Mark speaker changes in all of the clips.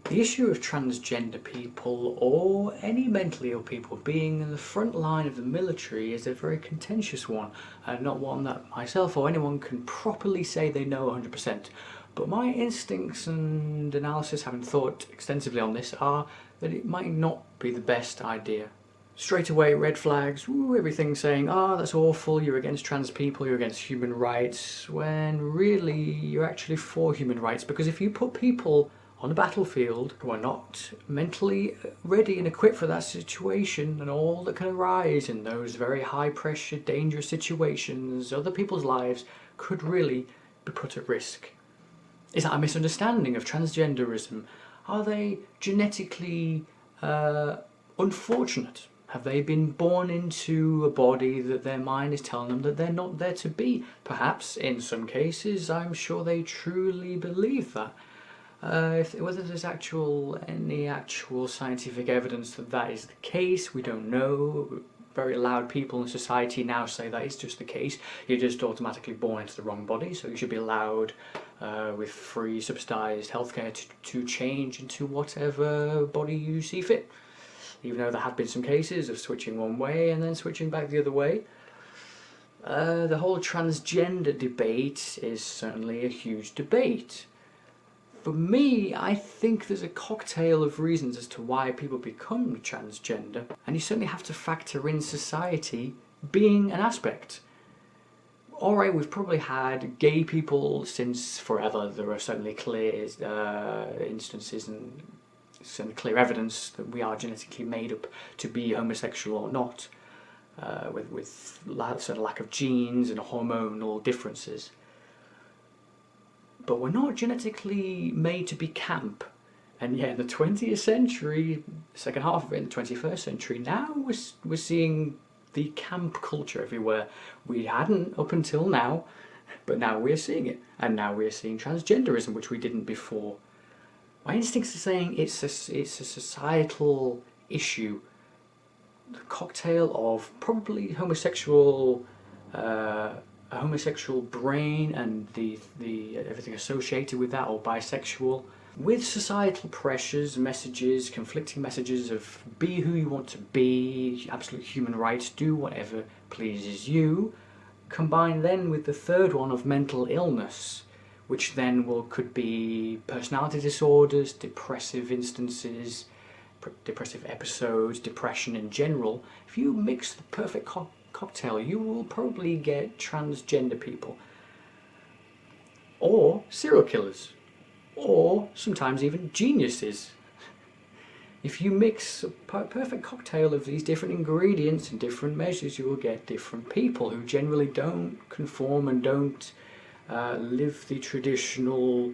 Speaker 1: The issue of transgender people or any mentally ill people being in the front line of the military is a very contentious one, and not one that myself or anyone can properly say they know 100%. But my instincts and analysis, having thought extensively on this, are that it might not be the best idea. Straight away, red flags, everything saying, that's awful, you're against trans people, you're against human rights, when really you're actually for human rights, because if you put people on the battlefield who are not mentally ready and equipped for that situation and all that can arise in those very high pressure, dangerous situations, other people's lives could really be put at risk. Is that a misunderstanding of transgenderism? Are they genetically unfortunate? Have they been born into a body that their mind is telling them that they're not there to be? Perhaps, in some cases, I'm sure they truly believe that. Whether there's any actual scientific evidence that that is the case, we don't know. Very loud people in society now say that is just the case. You're just automatically born into the wrong body, so you should be allowed with free subsidised healthcare to change into whatever body you see fit. Even though there have been some cases of switching one way and then switching back the other way. The whole transgender debate is certainly a huge debate. For me, I think there's a cocktail of reasons as to why people become transgender, and you certainly have to factor in society being an aspect. Alright, we've probably had gay people since forever. There are certainly clear instances and some clear evidence that we are genetically made up to be homosexual or not, with sort of lack of genes and hormonal differences. But we're not genetically made to be camp. And yet in the 20th century, second half of it in the 21st century, now we're seeing the camp culture everywhere. We hadn't up until now, but now we're seeing it. And now we're seeing transgenderism, which we didn't before. My instincts are saying it's a societal issue. The cocktail of probably a homosexual brain and the everything associated with that, or bisexual, with societal pressures, messages, conflicting messages of be who you want to be, absolute human rights, do whatever pleases you, combined then with the third one of mental illness, which then could be personality disorders, depressive instances, depressive episodes, depression in general. If you mix the perfect cocktail, you will probably get transgender people, or serial killers, or sometimes even geniuses. If you mix a perfect cocktail of these different ingredients and different measures, you will get different people who generally don't conform and don't live the traditional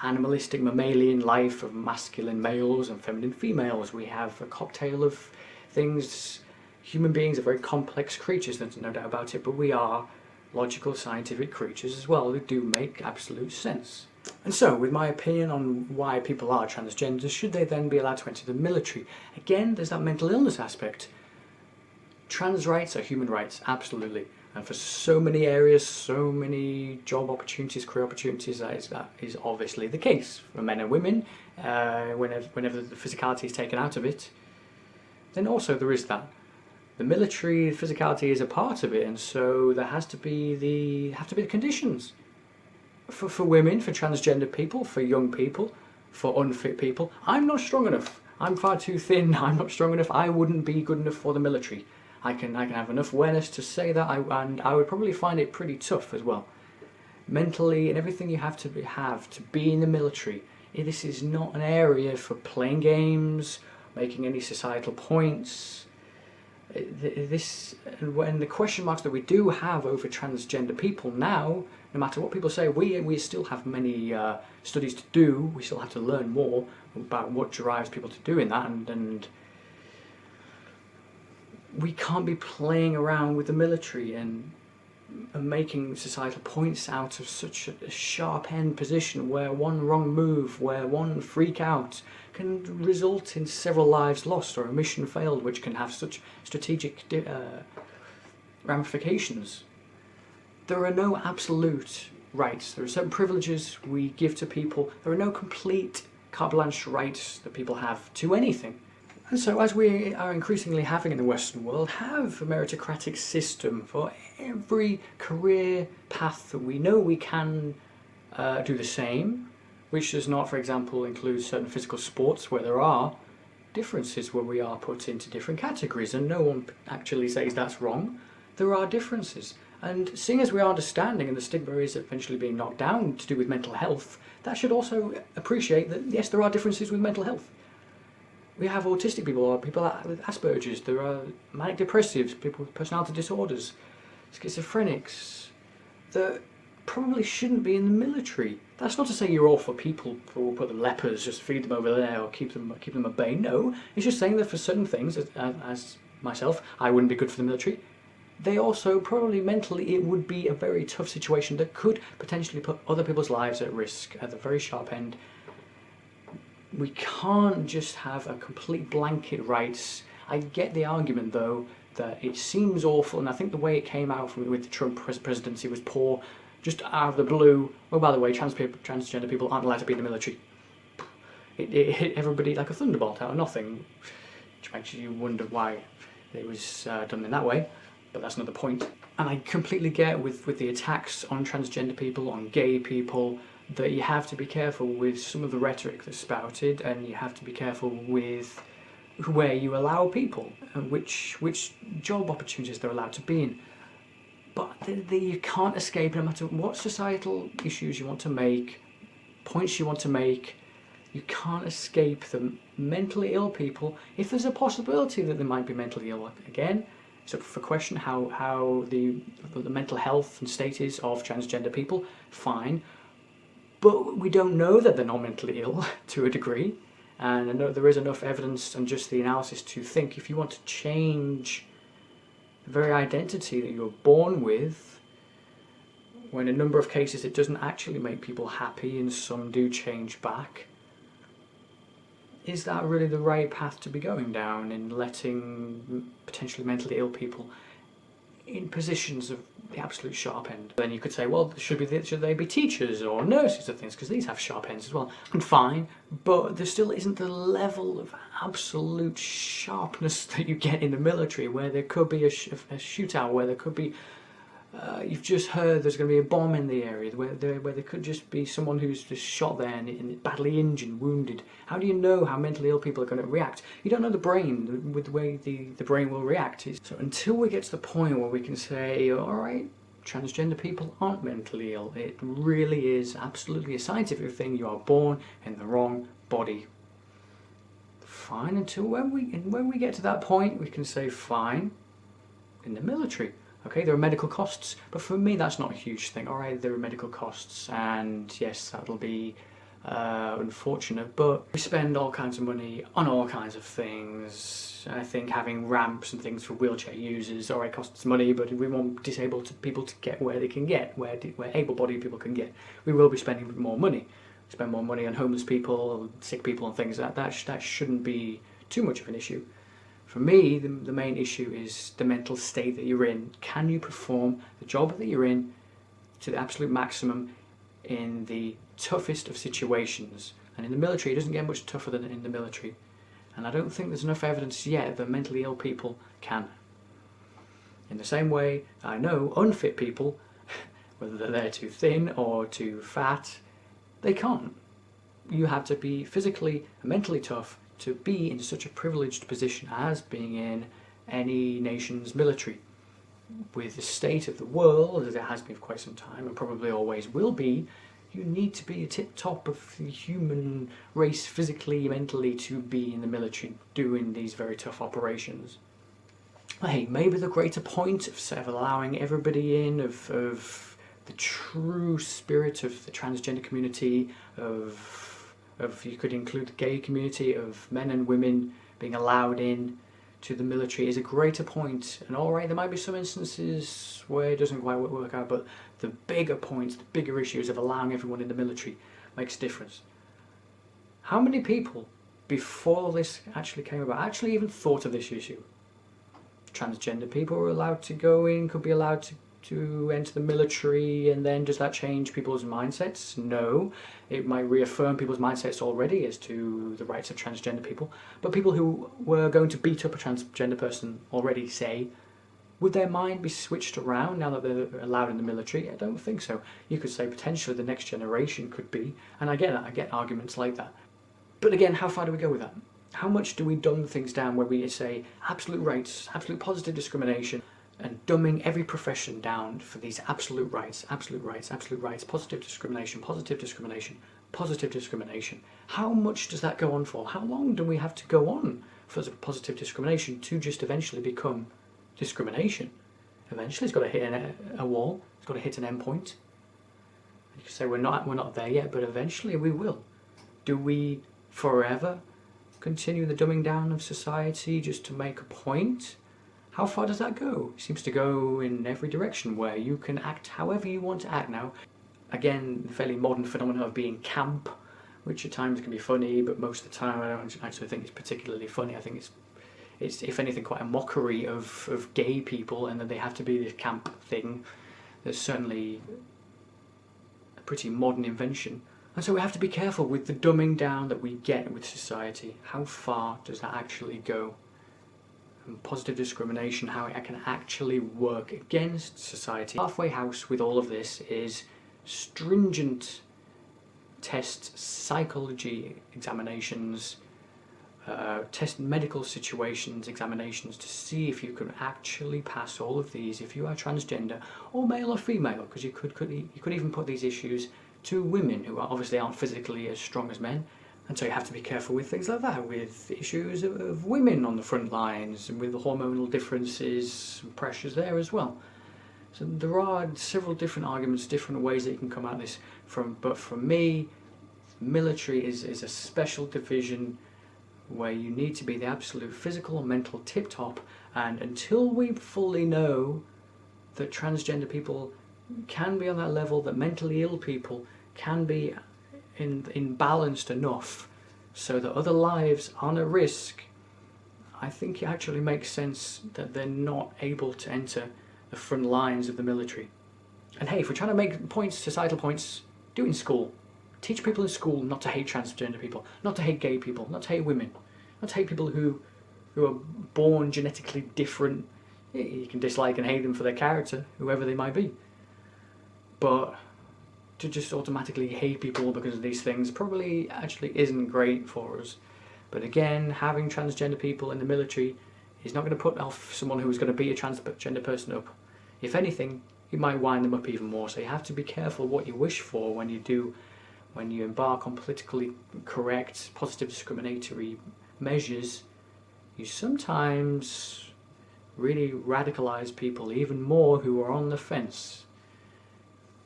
Speaker 1: animalistic mammalian life of masculine males and feminine females. We have a cocktail of things. Human beings are very complex creatures, there's no doubt about it, but we are logical, scientific creatures as well who do make absolute sense. And so, with my opinion on why people are transgender, should they then be allowed to enter the military? Again, there's that mental illness aspect. Trans rights are human rights, absolutely. And for so many areas, so many job opportunities, career opportunities, that is obviously the case. For men and women, whenever the physicality is taken out of it, then also there is that. The military physicality is a part of it, and so there have to be the conditions for women, for transgender people, for young people, for unfit people. I'm not strong enough. I'm far too thin. I'm not strong enough. I wouldn't be good enough for the military. I can have enough awareness to say that, and I would probably find it pretty tough as well. Mentally and everything you have to be in the military. This is not an area for playing games, making any societal points. And the question marks that we do have over transgender people now, no matter what people say, we still have many studies to do. We still have to learn more about what drives people to doing that, and we can't be playing around with the military and making societal points out of such a sharp end position where one wrong move, where one freak out can result in several lives lost or a mission failed, which can have such strategic ramifications. There are no absolute rights. There are certain privileges we give to people. There are no complete carte blanche rights that people have to anything. And so, as we are increasingly having in the Western world, have a meritocratic system for every career path that we know we can do the same, which does not, for example, include certain physical sports where there are differences where we are put into different categories, and no one actually says that's wrong. There are differences. And seeing as we are understanding and the stigma is eventually being knocked down to do with mental health, that should also appreciate that, yes, there are differences with mental health. We have autistic people, or people with Asperger's, there are manic depressives, people with personality disorders, schizophrenics, that probably shouldn't be in the military. That's not to say you're all for people, or put them lepers, just feed them over there, or keep them at bay. No, it's just saying that for certain things, as myself, I wouldn't be good for the military. They also, probably mentally, it would be a very tough situation that could potentially put other people's lives at risk at the very sharp end. We can't just have a complete blanket rights. I get the argument, though, that it seems awful, and I think the way it came out with the Trump presidency was poor, just out of the blue. Oh, by the way, transgender people aren't allowed to be in the military. It hit everybody like a thunderbolt out of nothing, which makes you wonder why it was done in that way, but that's not the point. And I completely get with the attacks on transgender people, on gay people, that you have to be careful with some of the rhetoric that's spouted, and you have to be careful with where you allow people and which job opportunities they're allowed to be in. But you can't escape, no matter what societal issues you want to make, points you want to make, you can't escape the mentally ill people. If there's a possibility that they might be mentally ill, again, it's up for question how the mental health and status of transgender people, fine. But we don't know that they're not mentally ill to a degree, and I know there is enough evidence and just the analysis to think if you want to change the very identity that you're born with, when in a number of cases it doesn't actually make people happy and some do change back, is that really the right path to be going down in letting potentially mentally ill people in positions of the absolute sharp end? Then you could say, well, should they be teachers or nurses or things, because these have sharp ends as well. And fine, but there still isn't the level of absolute sharpness that you get in the military, where there could be a shootout, where there could be you've just heard there's going to be a bomb in the area, where there could just be someone who's just shot there and badly injured, wounded. How do you know how mentally ill people are going to react? You don't know the brain, with the way the brain will react. So until we get to the point where we can say, all right, transgender people aren't mentally ill, it really is absolutely a scientific thing. You are born in the wrong body. Fine, until when we get to that point, we can say, fine, in the military. Okay, there are medical costs, but for me that's not a huge thing. All right, there are medical costs, and yes, that'll be unfortunate, but we spend all kinds of money on all kinds of things. I think having ramps and things for wheelchair users, all right, costs money, but we want disabled people to get where they can get, where able-bodied people can get. We will be spending more money. Spend more money on homeless people, sick people and things. That shouldn't be too much of an issue. For me, the main issue is the mental state that you're in. Can you perform the job that you're in to the absolute maximum in the toughest of situations? And in the military, it doesn't get much tougher than in the military. And I don't think there's enough evidence yet that mentally ill people can. In the same way, I know unfit people, whether they're too thin or too fat, they can't. You have to be physically and mentally tough to be in such a privileged position as being in any nation's military. With the state of the world, as it has been for quite some time, and probably always will be, you need to be a tip-top of the human race physically, mentally, to be in the military doing these very tough operations. Hey, maybe the greater point of allowing everybody in, of the true spirit of the transgender community, of you could include the gay community, of men and women being allowed in to the military, is a greater point. And all right, there might be some instances where it doesn't quite work out, but the bigger points, the bigger issues of allowing everyone in the military makes a difference. How many people before this actually came about actually even thought of this issue? Transgender people were allowed to go in, could be allowed to enter the military, and then does that change people's mindsets? No. It might reaffirm people's mindsets already as to the rights of transgender people, but people who were going to beat up a transgender person already, say, would their mind be switched around now that they're allowed in the military? I don't think so. You could say potentially the next generation could be, and I get arguments like that. But again, how far do we go with that? How much do we dumb things down where we say absolute rights, absolute positive discrimination, and dumbing every profession down for these absolute rights, absolute rights, absolute rights, positive discrimination, positive discrimination, positive discrimination? How much does that go on for? How long do we have to go on for positive discrimination to just eventually become discrimination? Eventually it's got to hit a wall, it's got to hit an end point. You can say we're not there yet, but eventually we will. Do we forever continue the dumbing down of society just to make a point? How far does that go? It seems to go in every direction, where you can act however you want to act now. Again, the fairly modern phenomenon of being camp, which at times can be funny, but most of the time I don't actually think it's particularly funny. I think it's if anything quite a mockery of gay people, and that they have to be this camp thing. There's certainly a pretty modern invention. And so we have to be careful with the dumbing down that we get with society. How far does that actually go? And positive discrimination, how it can actually work against society. Halfway house with all of this is stringent tests, psychology examinations, test medical situations, examinations, to see if you can actually pass all of these if you are transgender or male or female, because you could even put these issues to women who obviously aren't physically as strong as men. And so you have to be careful with things like that, with issues of women on the front lines, and with the hormonal differences and pressures there as well. So there are several different arguments, different ways that you can come at this from. But for me, military is a special division where you need to be the absolute physical and mental tip-top. And until we fully know that transgender people can be on that level, that mentally ill people can be imbalanced enough so that other lives aren't at risk, I think it actually makes sense that they're not able to enter the front lines of the military. And hey, if we're trying to make points, societal points, do it in school. Teach people in school not to hate transgender people, not to hate gay people, not to hate women, not to hate people who are born genetically different. You can dislike and hate them for their character, whoever they might be. But to just automatically hate people because of these things probably actually isn't great for us. But again, having transgender people in the military is not going to put off someone who's going to beat a transgender person up. If anything, it might wind them up even more. So you have to be careful what you wish for when you embark on politically correct, positive discriminatory measures. You sometimes really radicalize people even more who are on the fence.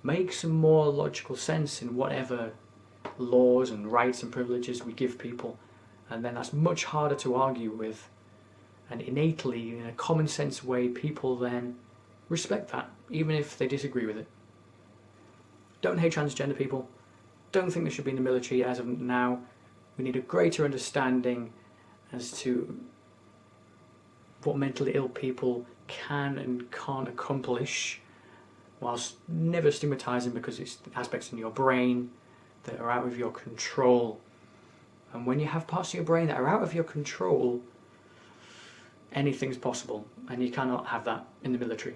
Speaker 1: Make some more logical sense in whatever laws and rights and privileges we give people, and then that's much harder to argue with. And innately, in a common sense way, people then respect that, even if they disagree with it. Don't hate transgender people. Don't think they should be in the military as of now. We need a greater understanding as to what mentally ill people can and can't accomplish, whilst never stigmatising, because it's aspects in your brain that are out of your control. And when you have parts of your brain that are out of your control, anything's possible, and you cannot have that in the military.